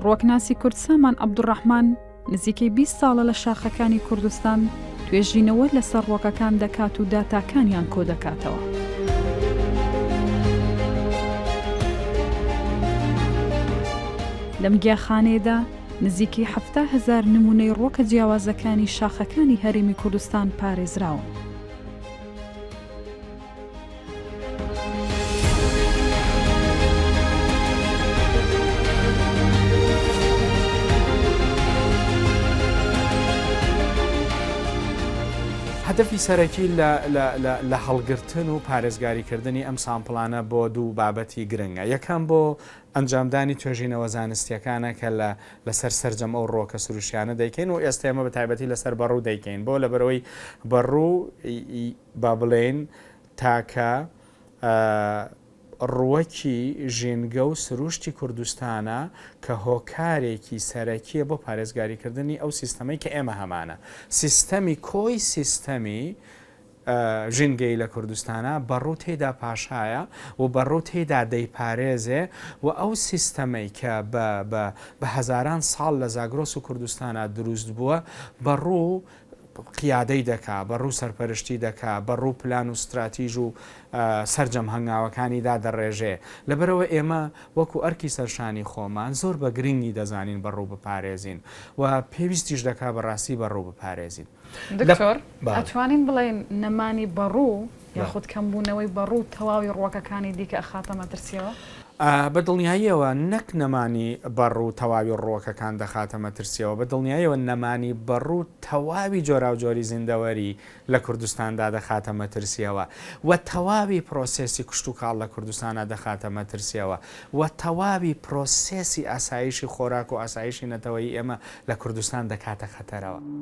ڕۆکناسی کورد سامان عەبدوڕەحمان نزیکەی 20 ساڵە لە شاخەکانی کوردستان توێژینەوە لەسەر ڕۆکەکان دەکات و داتاکانیان کۆ دەکاتەوە. لەم گیاخانەیەدا نزیکی 70,000 نمونەی ڕۆکە جیاوازەکانی شاخەکانی هەرێمی کوردستان پارێزراون. هەدەفی سەرەکی لە هەڵگرتن و پارێزگاریکردنی ئەم سامپڵانە بۆ دوو بابەتی گرنگە. یەکەم بۆ ئەنجامدانی توێژینەوە زانستیەکانە کە لەسەر سەرجەم ئەو ڕۆکە سروشیانە دەیکەین و ئێستا ئێمە بە تایبەتی لەسەر بەڕوو دەیکەین بۆ لەبەرەوەی بەڕوو با بڵێن تاکە ڕووەکی ژینگە و سروشتی کوردستانە کە هۆکارێکی سەرەکیە بۆ پارێزگاریکردنی ئەو سیستەمەی کە ئێمە هەمانە. سیستەمی کۆی سیستەمی ژینگەی لە کوردستانە بەڕوو تێدا پاشایە و بەڕوو تێدا دەیپارێزێ و ئەو سیستەمەی کە بە هەزاران ساڵ لە زاگرۆس و کوردستانە دروست بووە بەڕوو قیادەی دەکا، بەڕوو سەرپەرشتی دەکا، بەڕوو پلان و استراتیژ و سەرجەم هەنگاوەکانیدا دەڕێژێ. لەبەرەوە ئێمە وەکو ئەرکی سەرشانی خۆمان زۆر بە گرنگی دەزانین بەڕوو بپارێزین و پێویستیش دەکا بەڕاستی بەڕوو بپارێزین. دکتۆر ئەتوانین بڵێن نەمانی بەڕوو یاخود کەمبوونەوەی بەڕوو تەواوی ڕۆکەکانی دیکە ئەخاتە مەترسیەوە؟ بە دڵنیاییەوە نەک نەمانی بەڕوو تەواوی ڕۆکەکان دەخاتە مەترسیەوە، بە دڵنیاییەوە نەمانی بەڕوو تەواوی جۆرا و جۆری زیندەوەری لە کوردستاندا دەخاتە مەترسیەوە و تەواوی پرۆسێسی کشت و کاڵ لە کوردستانە دەخاتە مەترسیەوە و تەواوی پرۆسێسی ئاسایشی خۆراک و ئاسایشی نەتەوەیی ئێمە لە کوردستان دەکاتە خەتەرەوە.